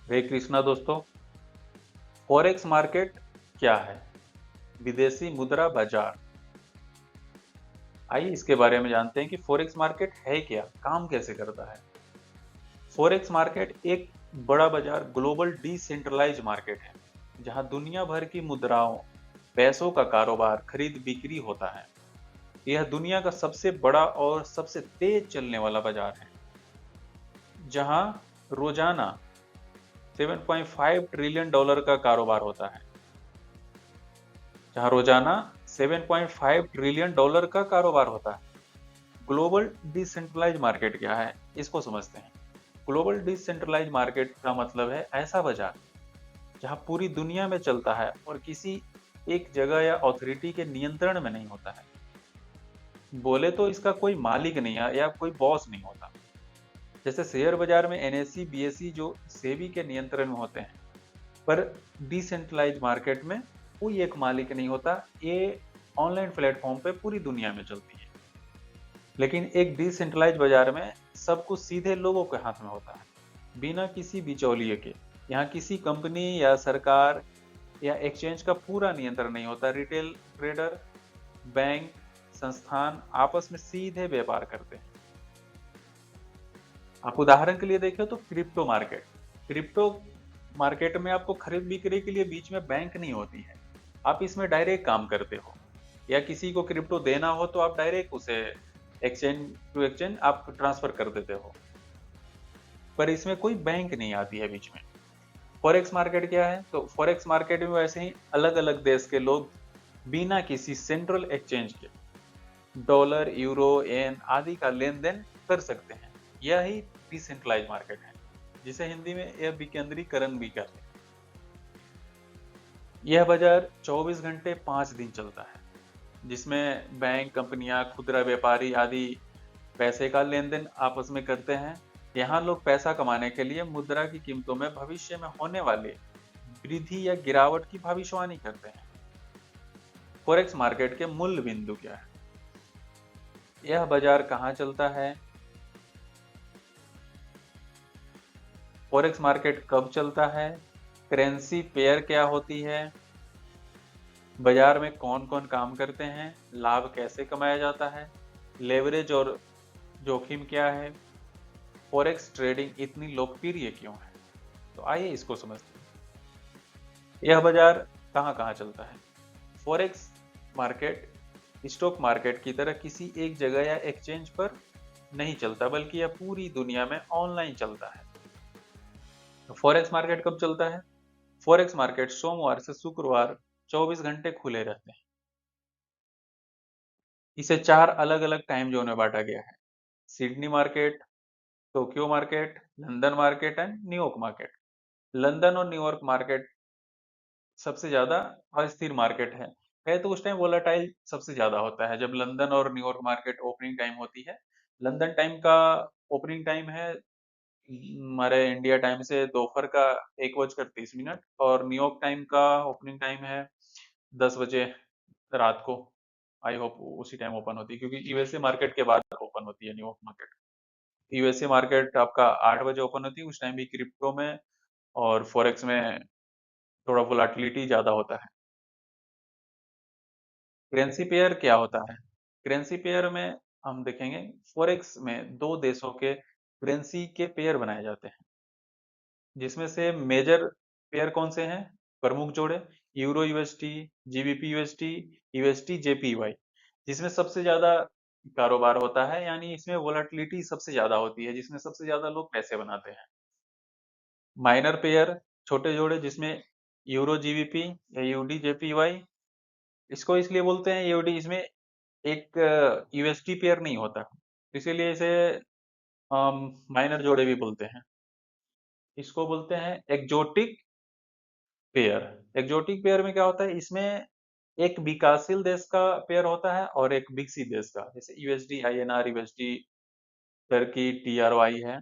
हरे कृष्णा दोस्तों। Forex market क्या है? विदेशी मुद्रा बाजार। आइए इसके बारे में जानते हैं कि फॉरेक्स मार्केट है क्या, काम कैसे करता है। फॉरेक्स मार्केट एक बड़ा बाजार ग्लोबल डिसेंट्रलाइज मार्केट है, जहां दुनिया भर की मुद्राओं, पैसों का कारोबार, खरीद बिक्री होता है। यह दुनिया का सबसे बड़ा और सबसे तेज चलने वाला बाजार है, जहां रोजाना 7.5 ट्रिलियन डॉलर का कारोबार होता है। जहां रोजाना 7.5 ट्रिलियन डॉलर का कारोबार होता है। ग्लोबल डिसेंट्रलाइज मार्केट क्या है, इसको समझते हैं। ग्लोबल डिसेंट्रलाइज मार्केट का मतलब है ऐसा बाजार जहां पूरी दुनिया में चलता है और किसी एक जगह या अथॉरिटी के नियंत्रण में नहीं होता है। बोले तो इसका कोई मालिक नहीं है या कोई बॉस नहीं होता। जैसे शेयर बाजार में एनएसई बीएसई जो सेबी के नियंत्रण में होते हैं, पर डिसेंट्रलाइज मार्केट में कोई एक मालिक नहीं होता। ये ऑनलाइन प्लेटफॉर्म पे पूरी दुनिया में चलती है। लेकिन एक डिसेंट्रलाइज बाजार में सब कुछ सीधे लोगों के हाथ में होता है, बिना किसी बिचौलिए के। यहाँ किसी कंपनी या सरकार या एक्सचेंज का पूरा नियंत्रण नहीं होता। रिटेल ट्रेडर, बैंक, संस्थान आपस में सीधे व्यापार करते हैं। आप उदाहरण के लिए देखें तो क्रिप्टो मार्केट। क्रिप्टो मार्केट में आपको खरीद बिक्री के लिए बीच में बैंक नहीं होती है। आप इसमें डायरेक्ट काम करते हो, या किसी को क्रिप्टो देना हो तो आप डायरेक्ट उसे एक्सचेंज टू एक्सचेंज आप ट्रांसफर कर देते हो। पर इसमें कोई बैंक नहीं आती है बीच में। फॉरेक्स मार्केट क्या है? तो फॉरेक्स मार्केट में वैसे ही अलग अलग देश के लोग बिना किसी सेंट्रल एक्सचेंज के डॉलर, यूरो, येन आदि का लेन देन कर सकते हैं। यही डिसेंट्रलाइज मार्केट है, जिसे हिंदी में यह विकेंद्रीकरण भी कहते हैं। यह बाजार 24 घंटे 5 दिन चलता है, जिसमें बैंक, कंपनियां, खुदरा व्यापारी आदि पैसे का लेन देन आपस में करते हैं। यहाँ लोग पैसा कमाने के लिए मुद्रा की कीमतों में भविष्य में होने वाले वृद्धि या गिरावट की भविष्यवाणी करते हैं। फॉरेक्स मार्केट के मूल बिंदु क्या है? यह बाजार कहाँ चलता है? फॉरेक्स मार्केट कब चलता है? करेंसी पेयर क्या होती है? बाजार में कौन कौन काम करते हैं? लाभ कैसे कमाया जाता है? लेवरेज और जोखिम क्या है? फॉरेक्स ट्रेडिंग इतनी लोकप्रिय क्यों है? तो आइए इसको समझते हैं। यह बाजार कहाँ कहाँ चलता है? फॉरेक्स मार्केट स्टॉक मार्केट की तरह किसी एक जगह या एक्सचेंज पर नहीं चलता, बल्कि यह पूरी दुनिया में ऑनलाइन चलता है। तो फॉरेक्स मार्केट कब चलता है? फॉरेक्स मार्केट सोमवार से शुक्रवार 24 घंटे खुले रहते हैं। इसे 4 अलग अलग टाइम जोन में बांटा गया है: Sydney market, Tokyo market, London market and New York market. London और न्यूयॉर्क मार्केट सबसे ज्यादा अस्थिर मार्केट है। कहे तो उस टाइम वोलाटाइल सबसे ज्यादा होता है जब लंदन और न्यूयॉर्क मार्केट ओपनिंग टाइम होती है। लंदन टाइम का ओपनिंग टाइम है हमारे इंडिया टाइम से दोपहर का 1:30, और न्यूयॉर्क टाइम का ओपनिंग टाइम है 10 बजे रात को। आई होप उसी टाइम ओपन होती है, क्योंकि यूएसए मार्केट के बाद ओपन होती है न्यूयॉर्क मार्केट। यूएसए मार्केट आपका 8 बजे ओपन होती है। उस टाइम भी क्रिप्टो में और फॉरेक्स में थोड़ा वोलाटिलिटी ज्यादा होता है। करेंसी पेयर क्या होता है? करेंसी पेयर में हम देखेंगे, फॉरेक्स में दो देशों के करेंसी के पेयर बनाए जाते हैं, जिसमें से मेजर पेयर कौन से हैं? प्रमुख जोड़े: euro UST, GBP UST, UST JPY. जिसमें सबसे ज्यादा कारोबार होता है, यानी इसमें वोलेटिलिटी सबसे ज्यादा होती है, जिसमें सबसे ज्यादा लोग पैसे बनाते हैं। माइनर पेयर, छोटे जोड़े, जिसमें यूरो जीबीपी या यूडी जेपीवाई। इसको इसलिए बोलते हैं यूडी, इसमें एक यूएसटी पेयर नहीं होता, इसीलिए इसे माइनर जोड़े भी बोलते हैं। इसको बोलते हैं एक्जोटिक पेयर। एक्जोटिक पेयर में क्या होता है? इसमें एक विकासशील देश का पेयर होता है और एक विकसित देश का, जैसे यूएसडी आईएनआर, यूएसडी टर्की टीआरवाई है।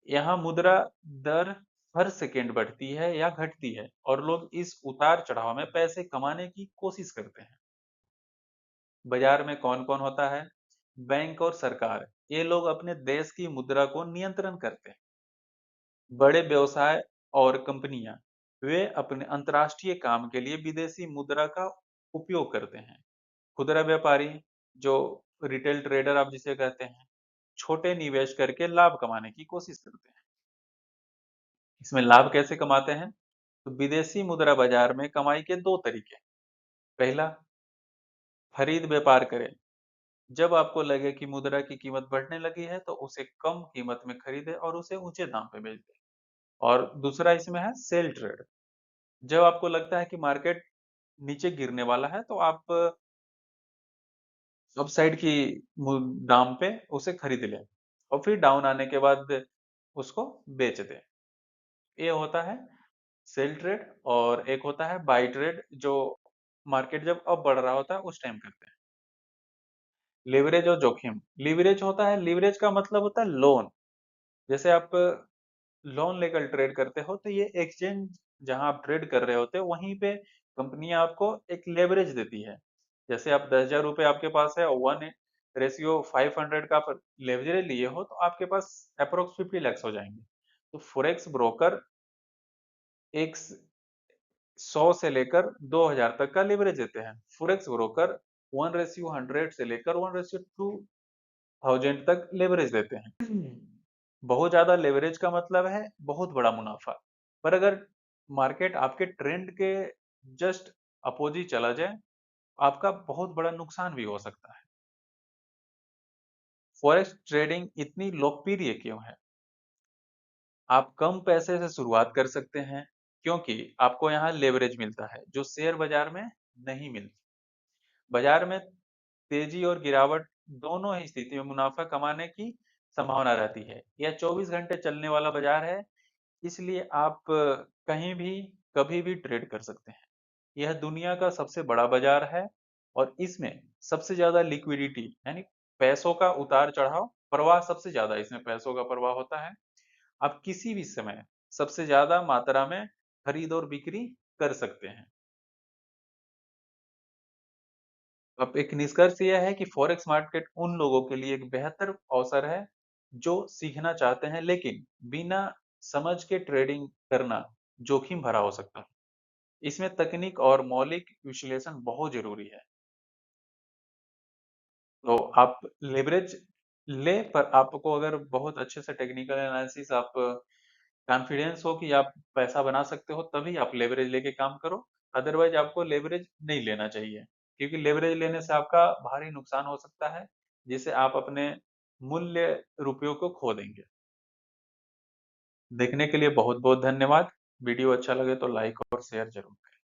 यहाँ मुद्रा दर हर सेकेंड बढ़ती है या घटती है, और लोग इस उतार चढ़ाव में पैसे कमाने की कोशिश करते हैं। बाजार में कौन कौन होता है? बैंक और सरकार, ये लोग अपने देश की मुद्रा को नियंत्रण करते हैं। बड़े व्यवसाय और कंपनियां वे अपने अंतर्राष्ट्रीय काम के लिए विदेशी मुद्रा का उपयोग करते हैं। खुदरा व्यापारी, जो रिटेल ट्रेडर आप जिसे कहते हैं, छोटे निवेश करके लाभ कमाने की कोशिश करते हैं। इसमें लाभ कैसे कमाते हैं? तो विदेशी मुद्रा बाजार में कमाई के दो तरीके। पहला, खरीद व्यापार करें। जब आपको लगे कि मुद्रा की कीमत बढ़ने लगी है तो उसे कम कीमत में खरीदें और उसे ऊंचे दाम पे बेच दें। और दूसरा इसमें है सेल ट्रेड। जब आपको लगता है कि मार्केट नीचे गिरने वाला है तो आप अपसाइड की दाम पे उसे खरीद लें और फिर डाउन आने के बाद उसको बेच दें। ये होता है सेल ट्रेड। और एक होता है बाई ट्रेड, जो मार्केट जब अब बढ़ रहा होता है उस टाइम करते हैं। लिवरेज और जोखिम। लिवरेज होता है, लिवरेज का मतलब होता है लोन। जैसे आप लोन लेकर ट्रेड करते हो तो ये एक्सचेंज जहां आप ट्रेड कर रहे होते हो वहीं पे कंपनियां आपको एक लेवरेज देती है। जैसे आप 10,000 रुपए आपके पास है और 1:500 का लेवरेज लिए हो तो आपके पास अप्रोक्स 50 lakhs हो जाएंगे। तो फोरेक्स ब्रोकर एक 100 से लेकर 2,000 तक का लेवरेज देते हैं। फोरेक्स ब्रोकर 1:100 से लेकर 1:2,000 तक लेवरेज देते हैं। बहुत ज्यादा लेवरेज का मतलब है बहुत बड़ा मुनाफा। पर अगर मार्केट आपके ट्रेंड के जस्ट अपोजिट चला जाए, आपका बहुत बड़ा नुकसान भी हो सकता है। फॉरेक्स ट्रेडिंग इतनी लोकप्रिय क्यों है? आप कम पैसे से शुरुआत कर सकते हैं क्योंकि आपको यहाँ लेवरेज मिलता है जो शेयर बाजार में नहीं मिलता। बाजार में तेजी और गिरावट दोनों ही स्थिति में मुनाफा कमाने की संभावना रहती है। यह 24 घंटे चलने वाला बाजार है, इसलिए आप कहीं भी कभी भी ट्रेड कर सकते हैं। यह दुनिया का सबसे बड़ा बाजार है और इसमें सबसे ज्यादा लिक्विडिटी यानी पैसों का उतार चढ़ाव प्रवाह, सबसे ज्यादा इसमें पैसों का प्रवाह होता है। आप किसी भी समय सबसे ज्यादा मात्रा में खरीद और बिक्री कर सकते हैं। अब एक निष्कर्ष यह है कि फॉरेक्स मार्केट उन लोगों के लिए एक बेहतर अवसर है जो सीखना चाहते हैं, लेकिन बिना समझ के ट्रेडिंग करना जोखिम भरा हो सकता है। इसमें तकनीक और मौलिक विश्लेषण बहुत जरूरी है। तो आप लेवरेज ले, पर आपको अगर बहुत अच्छे से टेक्निकल एनालिसिस आप कॉन्फिडेंस हो कि आप पैसा बना सकते हो तभी आप लेवरेज लेके काम करो। अदरवाइज आपको लेवरेज नहीं लेना चाहिए, क्योंकि लेवरेज लेने से आपका भारी नुकसान हो सकता है, जिससे आप अपने मूल्य रुपयों को खो देंगे। देखने के लिए बहुत बहुत धन्यवाद। वीडियो अच्छा लगे तो लाइक और शेयर जरूर करें।